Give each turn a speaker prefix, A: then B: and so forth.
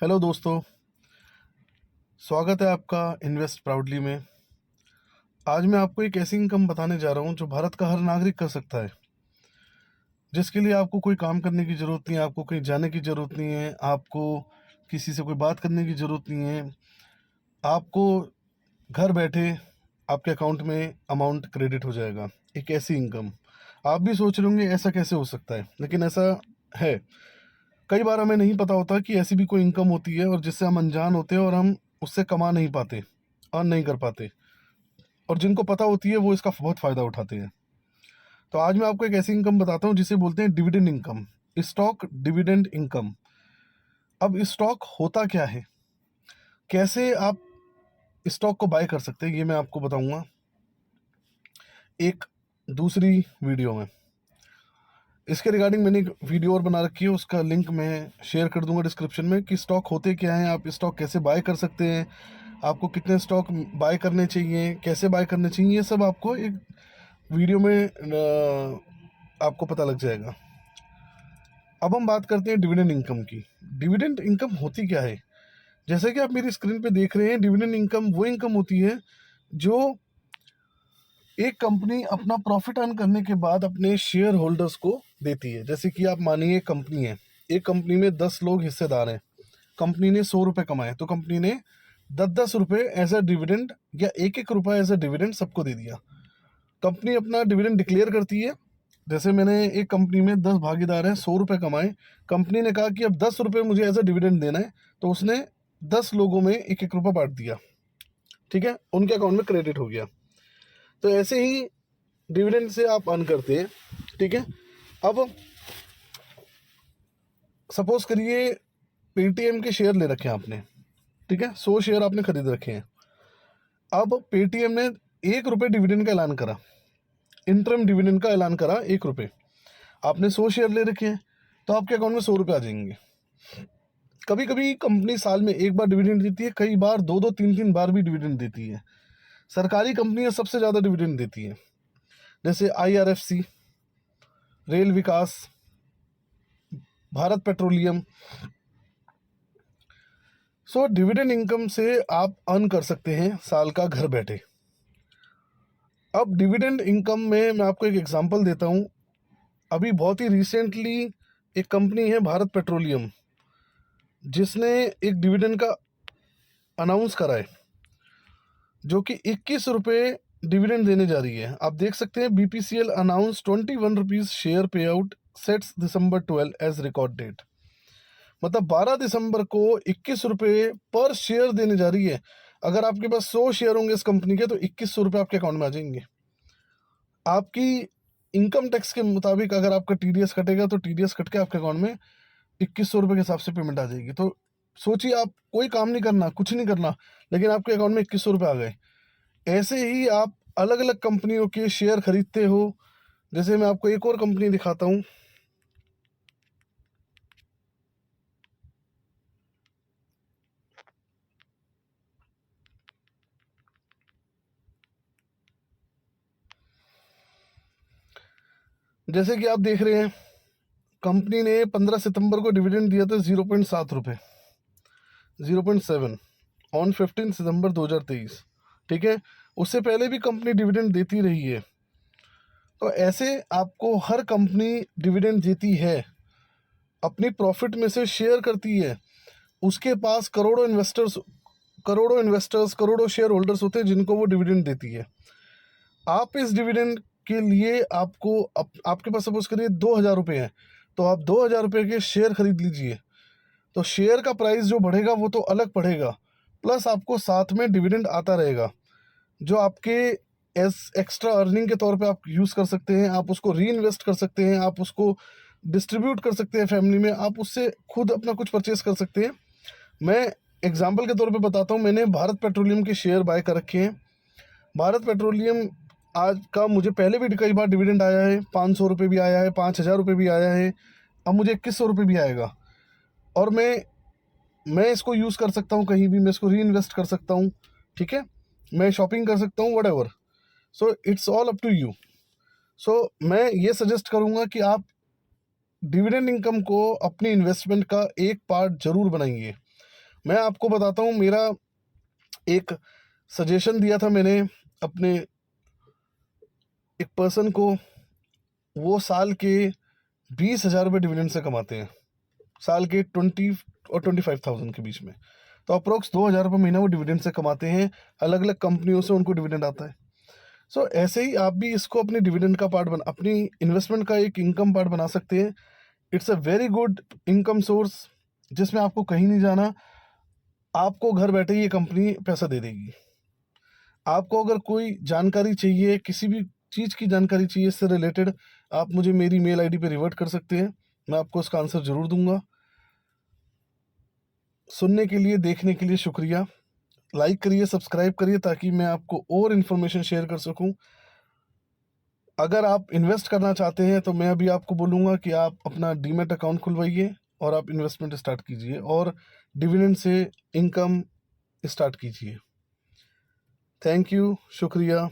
A: Hello दोस्तों, स्वागत है आपका इन्वेस्ट प्राउडली में। आज मैं आपको एक ऐसी इनकम बताने जा रहा हूं जो भारत का हर नागरिक कर सकता है, जिसके लिए आपको कोई काम करने की ज़रूरत नहीं है, आपको कहीं जाने की ज़रूरत नहीं है, आपको किसी से कोई बात करने की ज़रूरत नहीं है। आपको घर बैठे आपके अकाउंट में अमाउंट क्रेडिट हो जाएगा। एक ऐसी इनकम आप भी सोच रहे होंगे ऐसा कैसे हो सकता है, लेकिन ऐसा है। कई बार हमें नहीं पता होता कि ऐसी भी कोई इनकम होती है और जिससे हम अनजान होते हैं और हम उससे कमा नहीं पाते, अर्न नहीं कर पाते, और जिनको पता होती है वो इसका बहुत फ़ायदा उठाते हैं। तो आज मैं आपको एक ऐसी इनकम बताता हूँ जिसे बोलते हैं dividend income, stock dividend income. अब स्टॉक होता क्या है, कैसे आप स्टॉक को बाय कर सकते हैं, ये मैं आपको बताऊंगा एक दूसरी वीडियो में। इसके रिगार्डिंग मैंने एक वीडियो और बना रखी है, उसका लिंक मैं शेयर कर दूंगा डिस्क्रिप्शन में कि स्टॉक होते क्या हैं, आप स्टॉक कैसे बाय कर सकते हैं, आपको कितने स्टॉक बाय करने चाहिए, कैसे बाय करने चाहिए, ये सब आपको एक वीडियो में आपको पता लग जाएगा। अब हम बात करते हैं डिविडेंड इनकम की। डिविडेंड इनकम होती क्या है? जैसे कि आप मेरी स्क्रीन पे देख रहे हैं, डिविडेंड इनकम वो इनकम होती है जो एक कंपनी अपना प्रॉफिट अर्न करने के बाद अपने शेयर होल्डर्स को देती है। जैसे कि आप मानिए कंपनी है, एक कंपनी में 10 लोग हिस्सेदार हैं, कंपनी ने 100 रुपये कमाए तो कंपनी ने 10-10 रुपये एज अ डिविडेंड या 1-1 रुपये एज अ डिविडेंड सबको दे दिया। कंपनी अपना डिविडेंड डिक्लेयर करती है। जैसे मैंने एक कंपनी में 10 भागीदार हैं, 100 रुपये कमाए, कंपनी ने कहा कि अब 10 रुपये मुझे एज अ डिविडेंड देना है, तो उसने 10 लोगों में 1-1 रुपये बांट दिया। ठीक है, उनके अकाउंट में क्रेडिट हो गया। तो ऐसे ही डिविडेंड से आप अर्न करते हैं। ठीक है, अब सपोज करिए पेटीएम के शेयर ले रखे हैं आपने। ठीक है, 100 शेयर आपने खरीद रखे हैं। अब पेटीएम ने 1 रुपये डिविडेंड का ऐलान करा, इंटरम डिविडेंड का ऐलान करा 1 रुपये। आपने 100 शेयर ले रखे हैं तो आपके अकाउंट में 100 रुपये आ जाएंगे। कभी कभी कंपनी साल में एक बार डिविडेंड देती है, कई बार 2-2, 3-3 बार भी डिविडेंड देती है। सरकारी कंपनियां सबसे ज़्यादा डिविडेंड देती हैं, जैसे IRFC, Rail Vikas, Bharat Petroleum. So dividend income से आप अर्न कर सकते हैं साल का घर बैठे। अब डिविडेंड इनकम में मैं आपको एक एग्जांपल देता हूं। अभी बहुत ही रिसेंटली एक कंपनी है भारत पेट्रोलियम, जिसने एक डिविडेंड का अनाउंस करा है, जो कि 21 रुपये डिविडेंड देने जा रही है। आप देख सकते हैं, BPCL announce 21 rupees share pay out sets December 12 as record date. मतलब 12 दिसंबर को 21 रुपये पर शेयर देने जा रही है। अगर आपके पास 100 शेयर होंगे इस कंपनी के तो 2100 रुपये आपके अकाउंट में आ जाएंगे। आपकी इनकम टैक्स के मुताबिक अगर आपका टीडीएस कटेगा तो टीडीएस कट के आपके अकाउंट में 2100 रुपये के हिसाब से पेमेंट आ जाएगी। तो सोचिए, आप कोई काम नहीं करना, कुछ नहीं करना, लेकिन आपके अकाउंट में 2100 रुपये आ गए। ऐसे ही आप अलग अलग कंपनियों के शेयर खरीदते हो। जैसे मैं आपको एक और कंपनी दिखाता हूँ। जैसे कि आप देख रहे हैं, कंपनी ने 15 सितंबर को डिविडेंड दिया था 0.7 रुपये, 0.7 ऑन 15 सितंबर 2023। ठीक है, उससे पहले भी कंपनी डिविडेंड देती रही है। तो ऐसे आपको हर कंपनी डिविडेंड देती है, अपनी प्रॉफिट में से शेयर करती है। उसके पास करोड़ों इन्वेस्टर्स, करोड़ों शेयर होल्डर्स होते हैं जिनको वो डिविडेंड देती है। आप इस डिविडेंड के लिए आपको आपके पास सपोज करिए 2,000 रुपये हैं, तो आप 2,000 रुपये के शेयर खरीद लीजिए। तो शेयर का प्राइस जो बढ़ेगा वो तो अलग बढ़ेगा, प्लस आपको साथ में डिविडेंड आता रहेगा, जो आपके एस एक्स्ट्रा अर्निंग के तौर पे आप यूज़ कर सकते हैं। आप उसको री इन्वेस्ट कर सकते हैं, आप उसको डिस्ट्रीब्यूट कर सकते हैं फैमिली में, आप उससे खुद अपना कुछ परचेस कर सकते हैं। मैं एग्जाम्पल के तौर पे बताता हूँ, मैंने भारत पेट्रोलियम के शेयर बाय कर रखे हैं। भारत पेट्रोलियम आज का मुझे पहले भी कई बार डिविडेंड आया है, 500 रुपये भी आया है, 5,000 रुपये भी आया है, अब मुझे 2100 रुपये भी आएगा। और मैं इसको यूज़ कर सकता हूँ कहीं भी, मैं इसको री इन्वेस्ट कर सकता हूँ। ठीक है, मैं शॉपिंग कर सकता हूँ, what. So it's all up to you. So मैं ये सजेस्ट करूँगा कि आप डिविडेंड इनकम को अपनी इन्वेस्टमेंट का एक पार्ट ज़रूर बनाइए, मैं आपको बताता हूँ, मेरा एक सजेशन दिया था मैंने अपने एक पर्सन को, वो साल के 20,000 रुपये डिविडेंड से कमाते हैं, साल के 20 और 25,000 के बीच में। तो अप्रोक्स 2,000 रुपये महीना वो डिविडेंड से कमाते हैं, अलग अलग कंपनियों से उनको डिविडेंड आता है। सो ऐसे ही आप भी इसको अपने डिविडेंड का पार्ट बना, अपनी इन्वेस्टमेंट का एक इनकम पार्ट बना सकते हैं। It's a very good income source, जिसमें आपको कहीं नहीं जाना, आपको घर बैठे ये कंपनी पैसा दे देगी। आपको अगर कोई जानकारी चाहिए, किसी भी चीज़ की जानकारी चाहिए इससे रिलेटेड, आप मुझे मेरी मेल आईडी पे रिवर्ट कर सकते हैं, मैं आपको उसका आंसर ज़रूर दूंगा। सुनने के लिए, देखने के लिए शुक्रिया। लाइक करिए, सब्सक्राइब करिए, ताकि मैं आपको और इन्फॉर्मेशन शेयर कर सकूं। अगर आप इन्वेस्ट करना चाहते हैं तो मैं अभी आपको बोलूँगा कि आप अपना डीमैट अकाउंट खुलवाइए और आप इन्वेस्टमेंट स्टार्ट कीजिए और डिविडेंड से इनकम स्टार्ट कीजिए। थैंक यू, शुक्रिया।